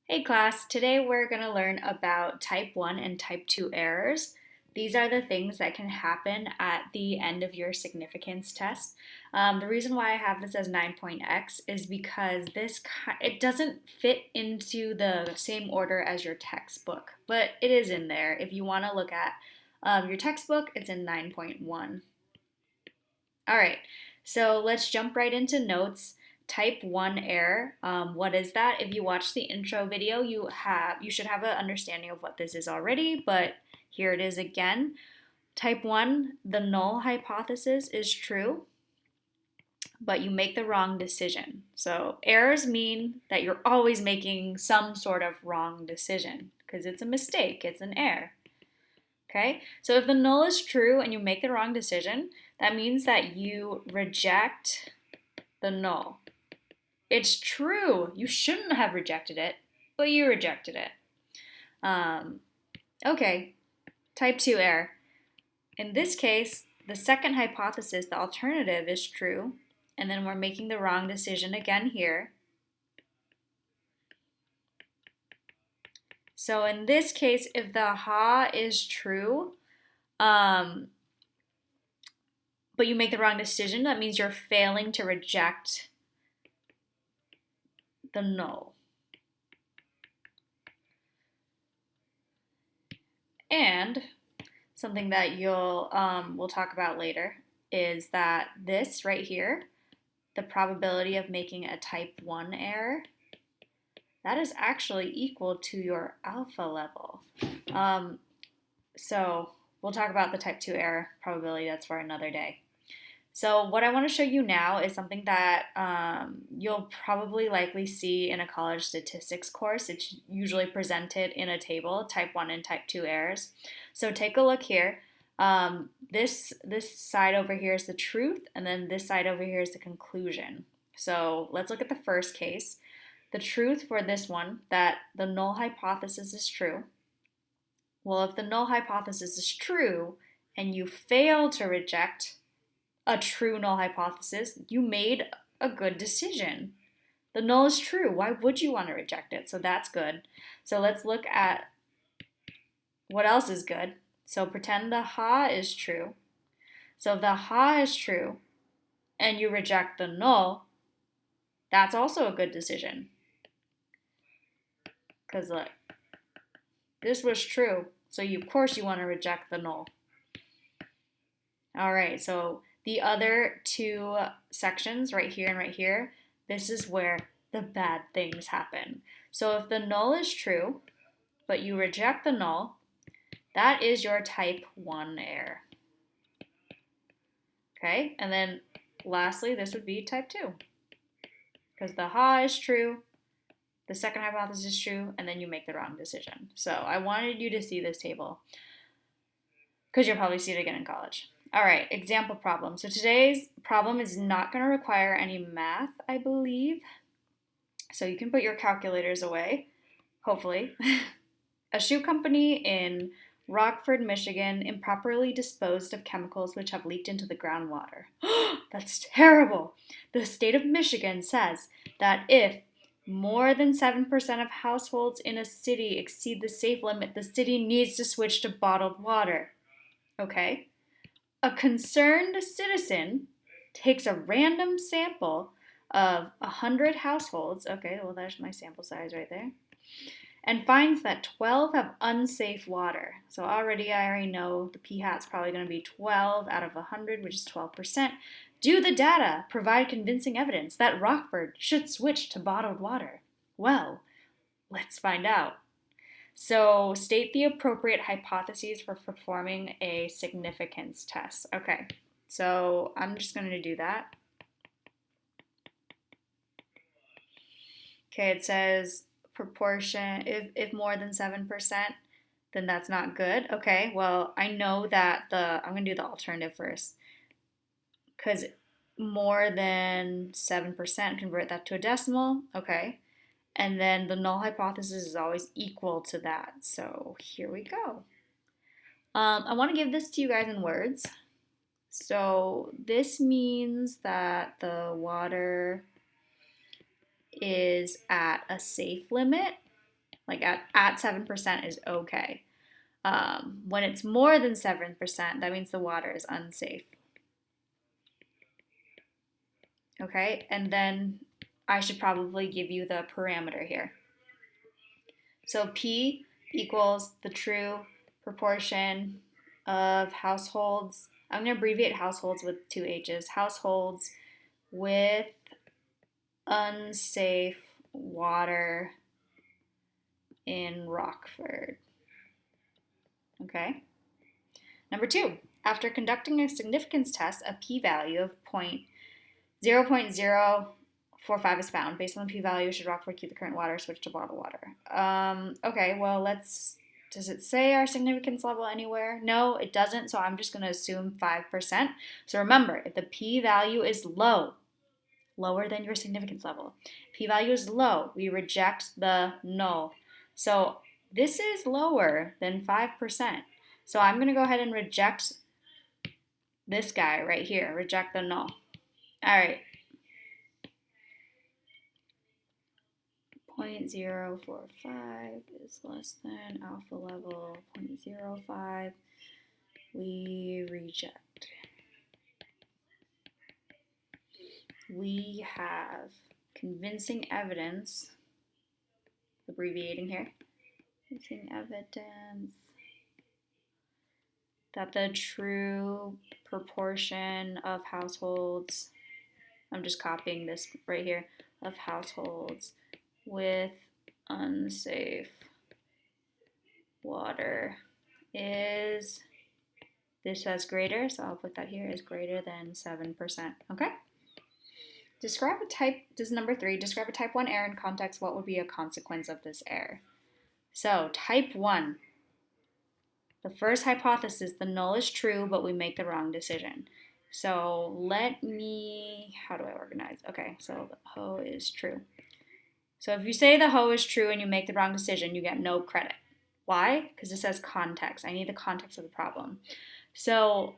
Hey class, today we're going to learn about type 1 and type 2 errors. These are the things that can happen at the end of your significance test. The reason why I have this as 9.x is because it doesn't fit into the same order as your textbook, but it is in there. If you want to look at your textbook, it's in 9.1. All right, so let's jump right into notes. Type 1 error, what is that? If you watch the intro video, you should have an understanding of what this is already, but here it is again. Type 1, the null hypothesis is true, but you make the wrong decision. So errors mean that you're always making some sort of wrong decision because it's a mistake, it's an error. Okay, so if the null is true and you make the wrong decision, that means that you reject the null. It's true. You shouldn't have rejected it, but you rejected it. Okay, type 2 error. In this case, the second hypothesis, the alternative, is true, and then we're making the wrong decision again here. So in this case, if the ha is true, but you make the wrong decision, that means you're failing to reject the null. And something that we'll talk about later is that this right here, the probability of making a type 1 error, that is actually equal to your alpha level. So we'll talk about the type 2 error probability, that's for another day. So what I want to show you now is something that you'll probably likely see in a college statistics course. It's usually presented in a table, type 1 and type 2 errors. So take a look here. This side over here is the truth, and then this side over here is the conclusion. So let's look at the first case. The truth for this one, that the null hypothesis is true. Well, if the null hypothesis is true and you fail to reject a true null hypothesis, you made a good decision. The null is true. Why would you want to reject it? So that's good. So let's look at what else is good. So pretend the ha is true. So if the ha is true and you reject the null, that's also a good decision. Because look, this was true. So of course you want to reject the null. All right, so the other two sections, right here and right here, this is where the bad things happen. So if the null is true, but you reject the null, that is your type 1 error. Okay, and then lastly, this would be type 2. Because the ha is true, the second hypothesis is true, and then you make the wrong decision. So I wanted you to see this table because you'll probably see it again in college. All right, example problem. So today's problem is not going to require any math, I believe. So you can put your calculators away, hopefully. A shoe company in Rockford, Michigan improperly disposed of chemicals which have leaked into the groundwater. That's terrible. The state of Michigan says that if more than 7% of households in a city exceed the safe limit, the city needs to switch to bottled water. Okay? A concerned citizen takes a random sample of 100 households. Okay, well, there's my sample size right there. And finds that 12 have unsafe water. So I already know the p-hat's probably going to be 12 out of 100, which is 12%. Do the data provide convincing evidence that Rockford should switch to bottled water? Well, let's find out. So state the appropriate hypotheses for performing a significance test. Okay, so I'm just going to do that. Okay, it says proportion, if more than 7%, then that's not good. Okay, well, I know that I'm going to do the alternative first. Because more than 7%, convert that to a decimal. Okay. And then the null hypothesis is always equal to that. So here we go. I want to give this to you guys in words. So this means that the water is at a safe limit. Like at 7% is okay. When it's more than 7%, that means the water is unsafe. Okay, and then I should probably give you the parameter here. So P equals the true proportion of households. I'm going to abbreviate households with 2 H's. Households with unsafe water in Rockford. Okay. Number 2, after conducting a significance test, a p-value of 0.045 is found. Based on the p-value, should Rockford keep the current water or switch to bottled water? Okay, well, does it say our significance level anywhere? No, it doesn't, so I'm just going to assume 5%. So remember, if the p-value is low, lower than your significance level, p-value is low, we reject the null. So this is lower than 5%. So I'm going to go ahead and reject this guy right here, reject the null. All right. 0.045 is less than alpha level 0.05. We reject. We have convincing evidence, abbreviating here, convincing evidence that the true proportion of households, I'm just copying this right here, of households with unsafe water is, this has greater, so I'll put that here, is greater than 7%. Okay? Describe a type, this is number 3, describe a type 1 error in context. What would be a consequence of this error? So, type 1. The first hypothesis, the null is true, but we make the wrong decision. So let me, how do I organize? Okay, so the hoe is true. So if you say the hoe is true and you make the wrong decision, you get no credit. Why? Because it says context. I need the context of the problem. So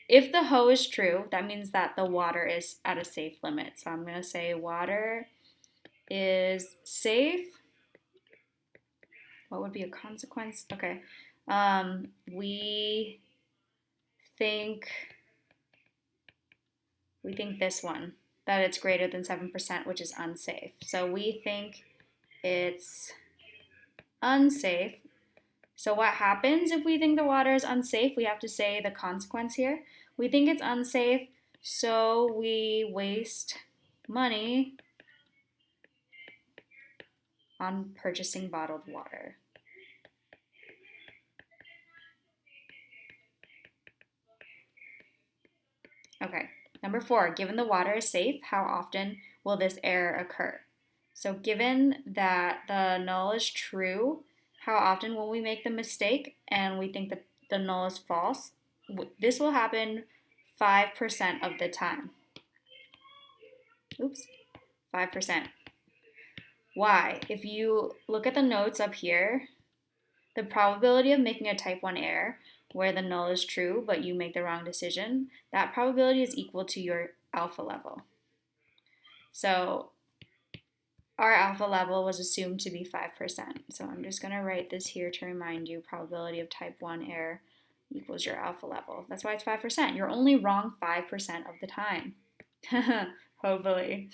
if the hoe is true, that means that the water is at a safe limit. So I'm going to say water is safe. What would be a consequence? Okay. We think this one, that it's greater than 7%, which is unsafe. So we think it's unsafe. So what happens if we think the water is unsafe? We have to say the consequence here. We think it's unsafe, so we waste money on purchasing bottled water. Okay, number 4, given the water is safe, how often will this error occur? So given that the null is true, how often will we make the mistake and we think that the null is false? This will happen 5% of the time. Oops, 5%. Why? If you look at the notes up here, the probability of making a type 1 error where the null is true but you make the wrong decision, that probability is equal to your alpha level. So our alpha level was assumed to be 5%. So I'm just going to write this here to remind you, probability of type 1 error equals your alpha level. That's why it's 5%. You're only wrong 5% of the time. Hopefully.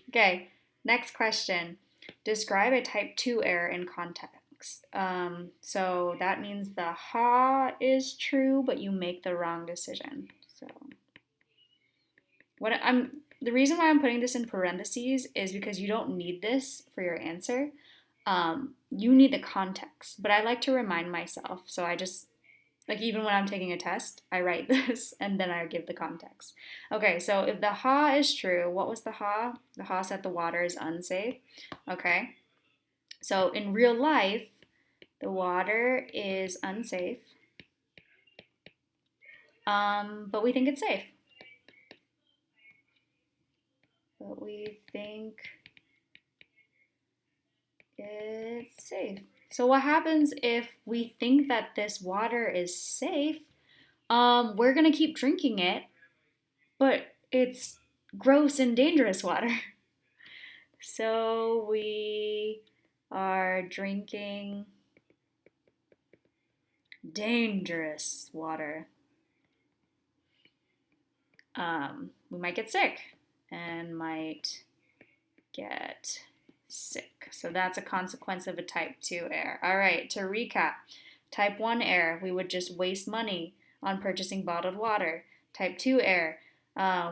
Okay, next question. Describe a type 2 error in context. So that means the ha is true, but you make the wrong decision. So the reason why I'm putting this in parentheses is because you don't need this for your answer. You need the context, but I like to remind myself. So I just, like, even when I'm taking a test, I write this and then I give the context. Okay, so if the ha is true, what was the ha? The ha said the water is unsafe. Okay, so in real life, the water is unsafe, but we think it's safe. But we think it's safe. So what happens if we think that this water is safe? We're gonna keep drinking it, but it's gross and dangerous water. So we are drinking dangerous water, we might get sick and might get sick. So that's a consequence of a type 2 error. All right, to recap, type 1 error, we would just waste money on purchasing bottled water. Type 2 error,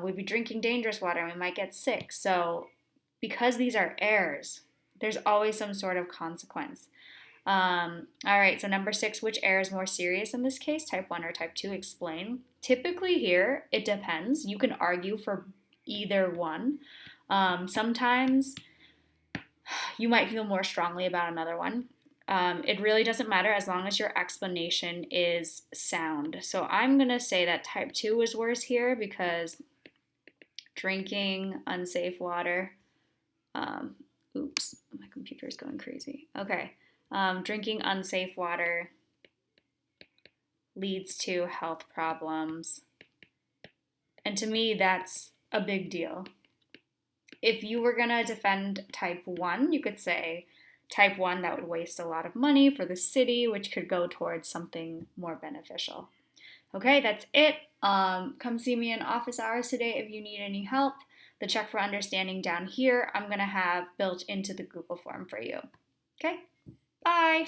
we'd be drinking dangerous water and we might get sick. So because these are errors, there's always some sort of consequence. All right, so number 6, which error is more serious in this case, type 1 or type 2? Explain. Typically here, it depends. You can argue for either one. Sometimes you might feel more strongly about another one. It really doesn't matter as long as your explanation is sound. So I'm going to say that type 2 is worse here because drinking unsafe water. Oops, my computer is going crazy. Okay. Drinking unsafe water leads to health problems. And to me, that's a big deal. If you were going to defend type 1, you could say type 1, that would waste a lot of money for the city, which could go towards something more beneficial. Okay, that's it. Come see me in office hours today if you need any help. The check for understanding down here, I'm going to have built into the Google form for you. Okay, bye.